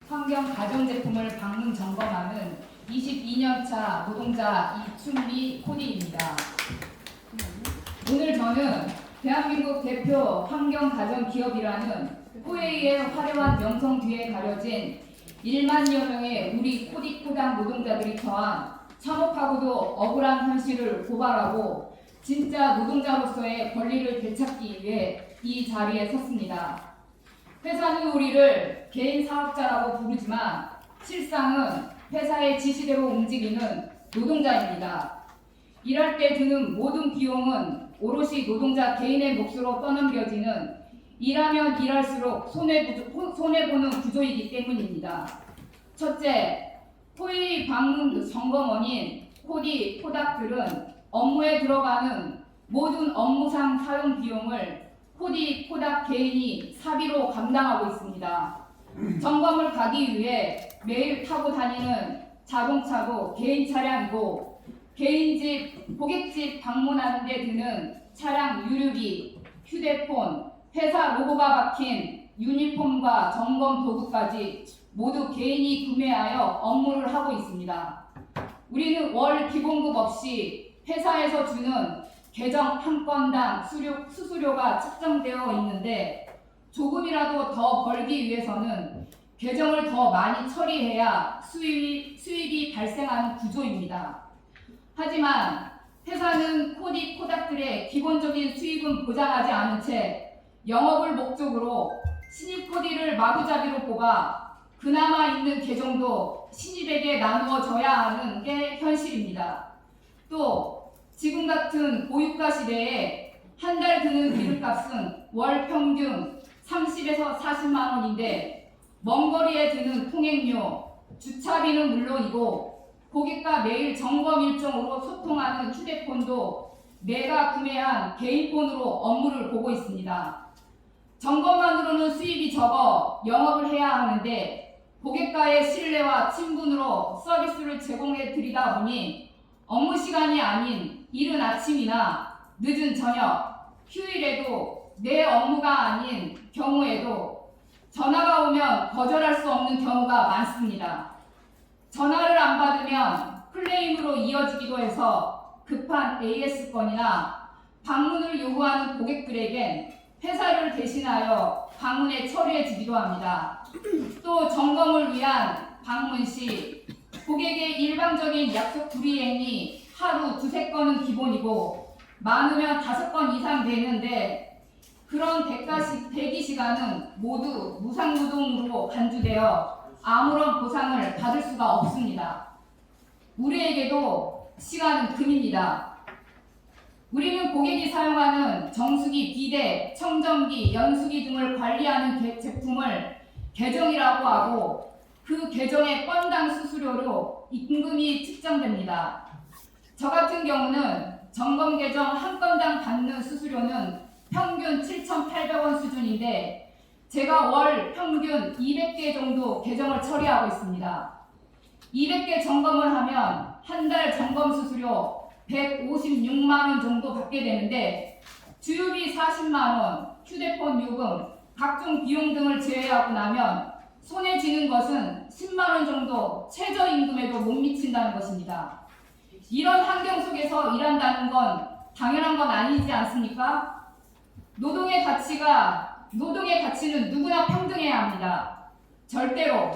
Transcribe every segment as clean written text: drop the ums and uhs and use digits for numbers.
환경 가전제품을 방문 점검하는 22년차 노동자 이춘미 코디입니다. 오늘 저는 대한민국 대표 환경 가전 기업이라는 후웨이의 화려한 명성 뒤에 가려진 1만여 명의 우리 코디 코당 노동자들이 처한 참혹하고도 억울한 현실을 고발하고 진짜 노동자로서의 권리를 되찾기 위해 이 자리에 섰습니다. 회사는 우리를 개인 사업자라고 부르지만 실상은 회사의 지시대로 움직이는 노동자입니다. 일할 때 드는 모든 비용은 오롯이 노동자 개인의 몫으로 떠넘겨지는 일하면 일할수록 손해보는 구조이기 때문입니다. 첫째, 후웨이 방문 점검원인 코디 코닥들은 업무에 들어가는 모든 업무상 사용 비용을 코디 코닥 개인이 사비로 감당하고 있습니다. 점검을 가기 위해 매일 타고 다니는 자동차도 개인 차량이고 개인 집, 고객집 방문하는 데 드는 차량 유류비, 휴대폰, 회사 로고가 박힌 유니폼과 점검 도구까지 모두 개인이 구매하여 업무를 하고 있습니다. 우리는 월 기본급 없이 회사에서 주는 계정 한 건당 수수료가 책정되어 있는데 조금이라도 더 벌기 위해서는 계정을 더 많이 처리해야 수익이 발생하는 구조입니다. 하지만 회사는 코디 코닥들의 기본적인 수익은 보장하지 않은 채 영업을 목적으로 신입 코디를 마구잡이로 뽑아 그나마 있는 계정도 신입에게 나누어져야 하는 게 현실입니다. 또 지금 같은 고유가 시대에 한 달 드는 기름값은 월 평균 30에서 40만 원인데 먼 거리에 드는 통행료, 주차비는 물론이고 고객과 매일 점검 일정으로 소통하는 휴대폰도 내가 구매한 개인폰으로 업무를 보고 있습니다. 점검만으로는 수입이 적어 영업을 해야 하는데 고객과의 신뢰와 친분으로 서비스를 제공해 드리다 보니 업무 시간이 아닌 이른 아침이나 늦은 저녁, 휴일에도 내 업무가 아닌 경우에도 전화가 오면 거절할 수 없는 경우가 많습니다. 전화를 안 받으면 클레임으로 이어지기도 해서 급한 AS 건이나 방문을 요구하는 고객들에겐 회사를 대신하여 방문에 처리해 주기도 합니다. 또 점검을 위한 방문 시 고객의 일방적인 약속 불이행이 하루 2~3건은 기본이고 많으면 5건 이상 되는데 그런 대기 시간은 모두 무상노동으로 간주되어 아무런 보상을 받을 수가 없습니다. 우리에게도 시간은 금입니다. 우리는 고객이 사용하는 정수기, 비데, 청정기, 연수기 등을 관리하는 제품을 계정이라고 하고 그 계정의 건당 수수료로 임금이 측정됩니다. 저 같은 경우는 점검 계정 한 건당 받는 수수료는 평균 7,800원 수준인데 제가 월 평균 200개 정도 계정을 처리하고 있습니다. 200개 점검을 하면 한 달 점검 수수료 156만 원 정도 받게 되는데 주유비 40만 원, 휴대폰 요금, 각종 비용 등을 제외하고 나면 손에 쥐는 것은 10만 원 정도 최저임금에도 못 미친다는 것입니다. 이런 환경 속에서 일한다는 건 당연한 건 아니지 않습니까? 노동의 가치는 누구나 평등해야 합니다. 절대로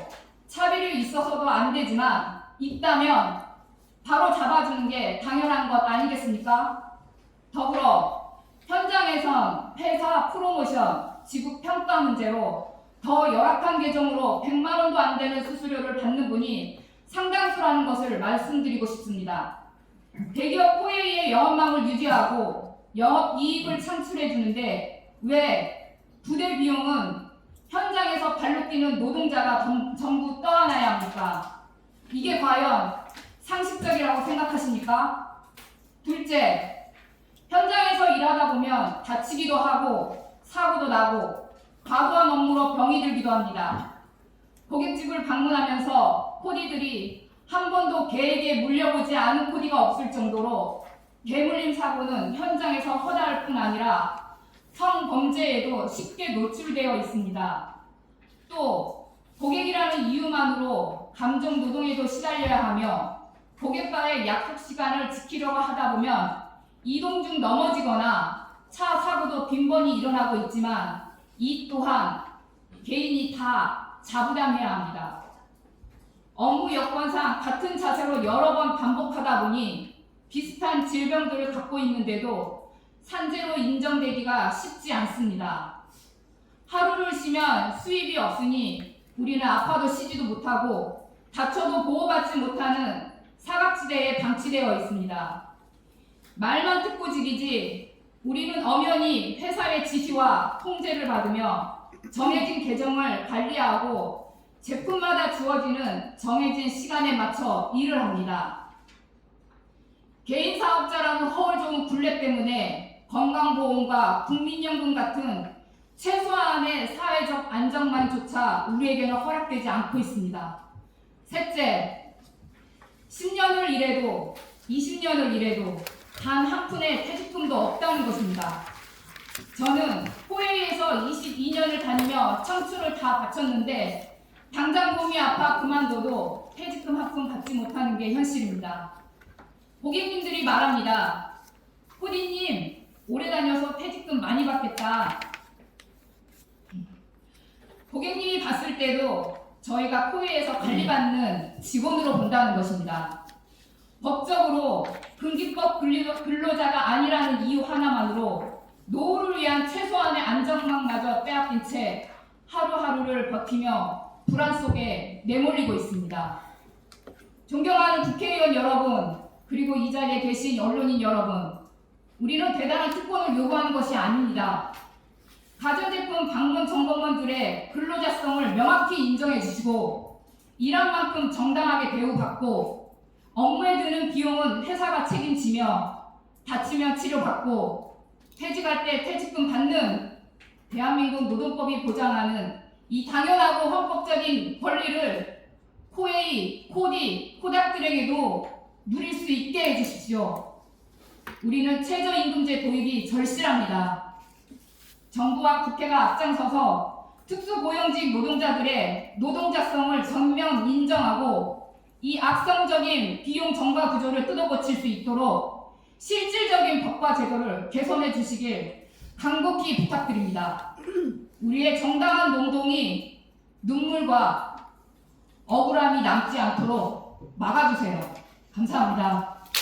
차별이 있어서도 안 되지만 있다면 바로 잡아주는 게 당연한 것 아니겠습니까? 더불어 현장에선 회사 프로모션, 지급 평가 문제로 더 열악한 계정으로 100만 원도 안 되는 수수료를 받는 분이 상당수라는 것을 말씀드리고 싶습니다. 대기업 후웨이의 영업망을 유지하고 영업이익을 창출해 주는데 왜 부대 비용은 현장에서 발로 뛰는 노동자가 전부 떠안아야 합니까? 이게 과연 상식적이라고 생각하십니까? 둘째, 현장에서 일하다 보면 다치기도 하고 사고도 나고 과도한 업무로 병이 들기도 합니다. 고깃집을 방문하면서 코디들이 한 번도 개에게 물려보지 않은 코디가 없을 정도로 개물림 사고는 현장에서 허다할 뿐 아니라 성범죄에도 쉽게 노출되어 있습니다. 또 고객이라는 이유만으로 감정 노동에도 시달려야 하며 고객과의 약속 시간을 지키려고 하다 보면 이동 중 넘어지거나 차 사고도 빈번히 일어나고 있지만 이 또한 개인이 다 자부담해야 합니다. 업무 여건상 같은 자세로 여러 번 반복하다 보니 비슷한 질병들을 갖고 있는데도 산재로 인정되기가 쉽지 않습니다. 하루를 쉬면 수입이 없으니 우리는 아파도 쉬지도 못하고 다쳐도 보호받지 못하는 사각지대에 방치되어 있습니다. 말만 듣고 지기지 우리는 엄연히 회사의 지시와 통제를 받으며 정해진 계정을 관리하고 제품마다 주어지는 정해진 시간에 맞춰 일을 합니다. 개인 사업자라는 허울 좋은 굴레 때문에 건강보험과 국민연금 같은 최소한의 사회적 안정망조차 우리에게는 허락되지 않고 있습니다. 셋째, 10년을 일해도 20년을 일해도 단 한 푼의 퇴직금도 없다는 것입니다. 저는 호웨이에서 22년을 다니며 청춘을 다 바쳤는데 당장 몸이 아파 그만둬도 퇴직금 한 푼 받지 못하는 게 현실입니다. 고객님들이 말합니다. 호디님, 오래 다녀서 퇴직금 많이 받겠다. 고객님이 봤을 때도 저희가 코웨이에서 관리받는 직원으로 본다는 것입니다. 법적으로 분기법 근로자가 아니라는 이유 하나만으로 노후를 위한 최소한의 안정망마저 빼앗긴 채 하루하루를 버티며 불안 속에 내몰리고 있습니다. 존경하는 국회의원 여러분, 그리고 이 자리에 계신 언론인 여러분, 우리는 대단한 특권을 요구하는 것이 아닙니다. 가전제품 방문 점검원들의 근로자성을 명확히 인정해 주시고 일한 만큼 정당하게 대우받고 업무에 드는 비용은 회사가 책임지며 다치면 치료받고 퇴직할 때 퇴직금 받는 대한민국 노동법이 보장하는 이 당연하고 헌법적인 권리를 코웨이, 코디, 코닥들에게도 누릴 수 있게 해주십시오. 우리는 최저임금제 도입이 절실합니다. 정부와 국회가 앞장서서 특수고용직 노동자들의 노동자성을 전면 인정하고 이 악성적인 비용 정가 구조를 뜯어고칠 수 있도록 실질적인 법과 제도를 개선해 주시길 간곡히 부탁드립니다. 우리의 정당한 노동이 눈물과 억울함이 남지 않도록 막아주세요. 감사합니다.